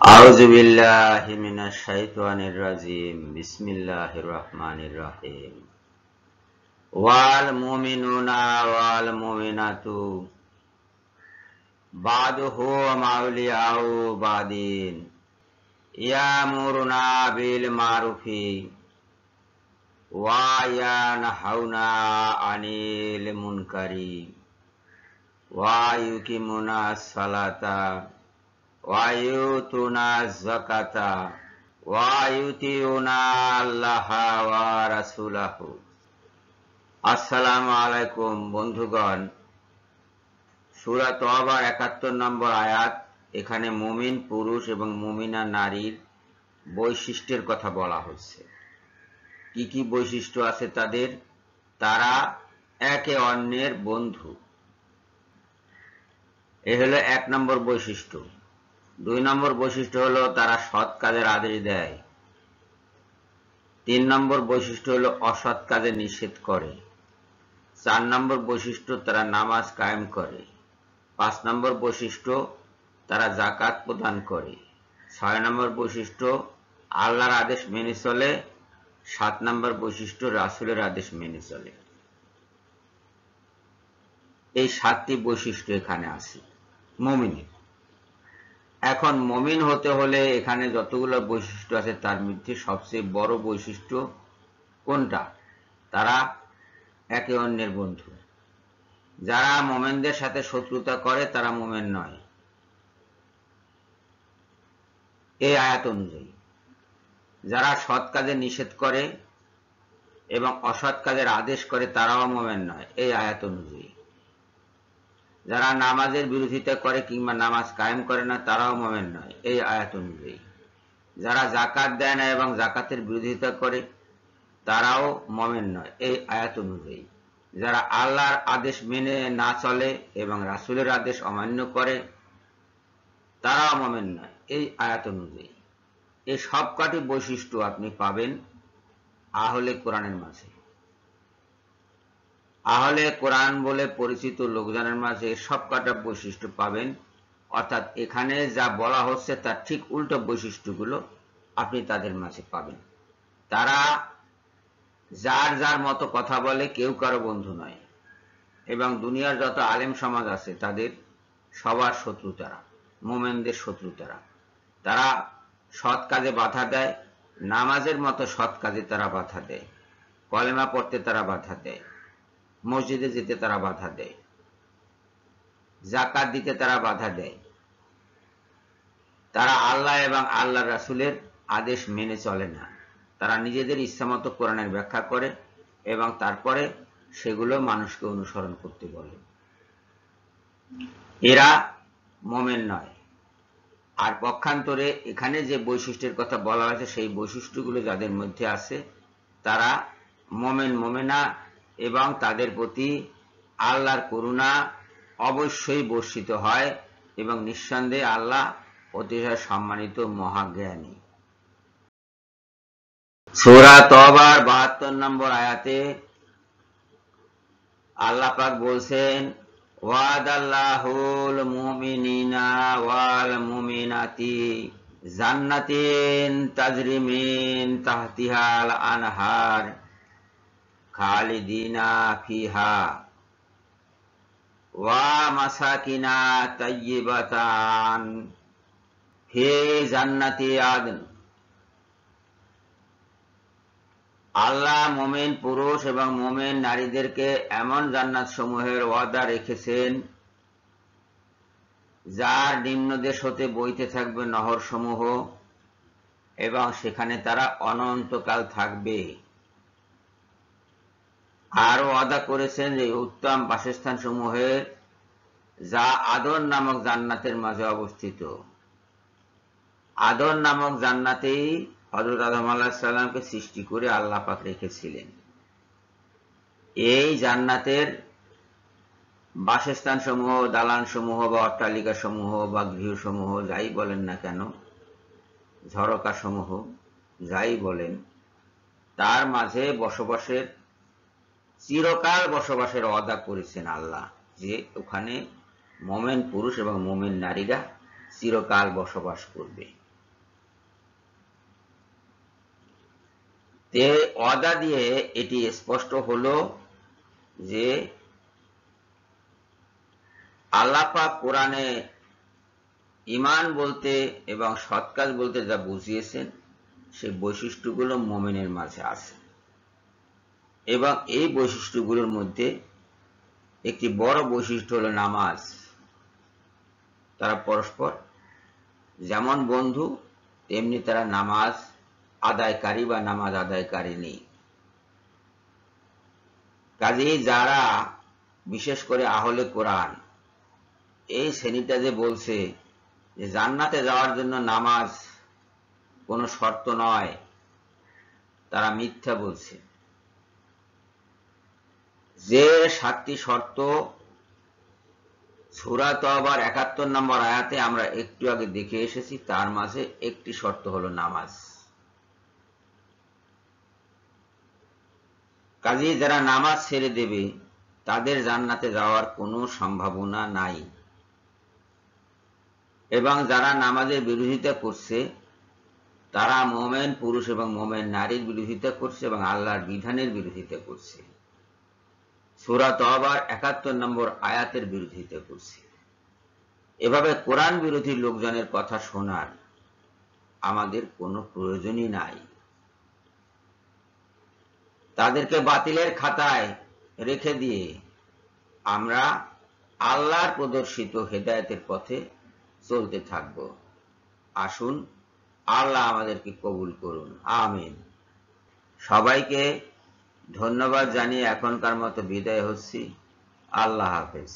أعوذ بالله من الشيطان الرجيم بسم الله الرحمن الرحيم والمؤمنون والمؤمنات بعضهم أولياء بعض يأمرون بالمعروف وينهون عن المنكر ويقيمون الصلاة ويؤتون الزكاة ويطيعون الله ورسوله। আসসালামু আলাইকুম বন্ধুগণ, সূরা তওবার ৭১ নম্বর আয়াত। এখানে মুমিন পুরুষ এবং মুমিনা নারীর বৈশিষ্ট্যের কথা বলা হচ্ছে। কি কি বৈশিষ্ট্য আছে তাদের? তারা একে অন্যের বন্ধু, এ হলো ১ নম্বর বৈশিষ্ট্য। ২ নম্বর বৈশিষ্ট্য হলো তারা সৎ কাজের আদেশ দেয়। ৩ নম্বর বৈশিষ্ট্য হলো অসৎ কাজে নিষেধ করে। ৪ নম্বর বৈশিষ্ট্য তারা নামাজ কায়েম করে। ৫ নম্বর বৈশিষ্ট্য তারা যাকাত প্রদান করে। ৬ নম্বর বৈশিষ্ট্য আল্লাহর আদেশ মেনে চলে। ৭ নম্বর বৈশিষ্ট্য রাসূলের আদেশ মেনে চলে। এই ৭টি বৈশিষ্ট্য এখানে আছে মুমিনের। এখন মুমিন হতে হলে এখানে যতগুলো বৈশিষ্ট্য আছে তার মধ্যে সবচেয়ে বড় বৈশিষ্ট্য কোনটা? তারা একে অন্যের বন্ধু। যারা মুমিনদের সাথে শত্রুতা করে তারা মুমিন নয়, এই আয়াত অনুযায়ী। যারা সৎ কাজে নিষেধ করে এবং অসৎ কাজের আদেশ করে তারাও মুমিন নয়, এই আয়াত অনুযায়ী। যারা নামাজের বিরোধিতা করে কিংবা নামাজ কায়েম করে না তারাও মুমিন নয়, এই আয়াত অনুযায়ী। যারা যাকাত দেয় না এবং যাকাতের বিরোধিতা করে তারাও মুমিন নয়, এই আয়াত অনুযায়ী। যারা আল্লাহর আদেশ মেনে না চলে এবং রাসূলের আদেশ অমান্য করে তারাও মুমিন নয়, এই আয়াত অনুযায়ী। এই সবকটি বৈশিষ্ট্য আপনি পাবেন আহলে কোরআনের মাঝে। আহলে কোরআন বলে পরিচিত লোকজনের মাঝে সবকটা বৈশিষ্ট্য পাবেন। অর্থাৎ এখানে যা বলা হচ্ছে তার ঠিক উল্টো বৈশিষ্ট্যগুলো আপনি তাদের মাঝে পাবেন। তারা যার যার মতো কথা বলে, কেউ কারো বন্ধু নয়, এবং দুনিয়ার যত আলেম সমাজ আছে তাদের সবার শত্রু তারা, মুমিনদের শত্রু তারা। তারা সৎ কাজে বাধা দেয়, নামাজের মতো সৎ কাজে তারা বাধা দেয়, কলেমা পড়তে তারা বাধা দেয়, মসজিদে যেতে তারা বাধা দেয়, যাকাত দিতে তারা বাধা দেয়। তারা আল্লাহ এবং আল্লাহ রাসূলের আদেশ মেনে চলে না। তারা নিজেদের ইচ্ছামতো কোরআনের ব্যাখ্যা করে এবং তারপরে সেগুলো মানুষকে অনুসরণ করতে বলে। এরা মুমিন নয়। আর পক্ষান্তরে এখানে যে বৈশিষ্ট্যের কথা বলা হয়েছে সেই বৈশিষ্ট্যগুলো যাদের মধ্যে আছে তারা মুমিন মুমিনা, এবং তাদের প্রতি আল্লাহর করুণা অবশ্যই বর্ষিত হয়, এবং নিঃসন্দেহে আল্লাহ অতিশয় সম্মানিত মহাজ্ঞানী। সূরা তওবার ৭২ নম্বর আয়াতে আল্লাহ পাক বলছেন, ওয়াদাল্লাহুল মুমিনিনা ওয়াল মুমিনাতি জান্নাতিন তাজরি মিন তাহতিহাল আনহার খালিদিনা ফিহা ওয়া মাসাকিনা তাইয়্যিবাতান ফি জান্নাতি আদন। আল্লাহ মুমিন পুরুষ এবং মুমিন নারীদেরকে এমন জান্নাত সমূহের ওয়াদা রেখেছেন যার নিম্নদেশ হতে বইতে থাকবে নহর সমূহ, এবং সেখানে তারা অনন্তকাল থাকবে। আরো ওয়াদা করেছেন যে উত্তম বাসস্থান সমূহের, যা আদন নামক জান্নাতের মাঝে অবস্থিত। আদন নামক জান্নাতেই হযরত আদম আলাইহিস সালামকে সৃষ্টি করে আল্লাহ পাক রেখেছিলেন। এই জান্নাতের বাসস্থান সমূহ, দালান সমূহ বা অট্টালিকা সমূহ বা গৃহসমূহ যাই বলেন না কেন, ঝরকা সমূহ যাই বলেন, তার মাঝে বসবাসের, চিরকাল বসবাসের ওয়াদা করেছেন আল্লাহ, যে ওখানে মুমিন পুরুষ এবং মুমিন নারীরা চিরকাল বসবাস করবে। ওয়াদা দিয়ে এটি স্পষ্ট হলো যে আল্লাহ পাক কোরআনে ঈমান বলতে এবং সৎ কাজ বলতে যা বুঝিয়েছেন সেই বৈশিষ্ট্যগুলো মুমিনের মাঝে আছে এবং এই বৈশিষ্ট্যগুলোর মধ্যে একটি বড় বৈশিষ্ট্য হলো নামাজ। তারা পরস্পর যেমন বন্ধু তেমনি তারা নামাজ আদায়কারী বা নামাজ আদায়কারিনী। কাজেই যারা বিশেষ করে আহলে কোরআন এই শ্রেণীটা যে বলছে যে জান্নাতে যাওয়ার জন্য নামাজ কোনো শর্ত নয়, তারা মিথ্যা বলছে। যে 7টি শর্ত সূরা তওবার 71 নম্বর আয়াতে আমরা একটু আগে দেখে এসেছি, তার মাঝে একটি শর্ত হলো নামাজ। কাজেই যারা নামাজ ছেড়ে দেবে তাদের জান্নাতে যাওয়ার কোনো সম্ভাবনা নাই, এবং যারা নামাজের বিরোধিতা করছে তারা মোমেন পুরুষ এবং মোমেন নারীর বিরোধিতা করছে এবং আল্লাহর বিধানের বিরোধিতা করছে, সূরা তওবার 71 নম্বর আয়াতের বিরোধিতা করছে। এভাবে কোরআন বিরোধী লোকজনের কথা শোনার আমাদের কোনো প্রয়োজনই নাই। তাদেরকে বাতিলের খাতায় রেখে দিয়ে আমরা আল্লাহর প্রদর্শিত হেদায়েতের পথে চলতে থাকব। আসুন আল্লাহ আমাদেরকে কবুল করুন, আমিন। সবাইকে ধন্যবাদ জানিয়ে এখনকার মতো বিদায় হচ্ছি। আল্লাহ হাফেজ।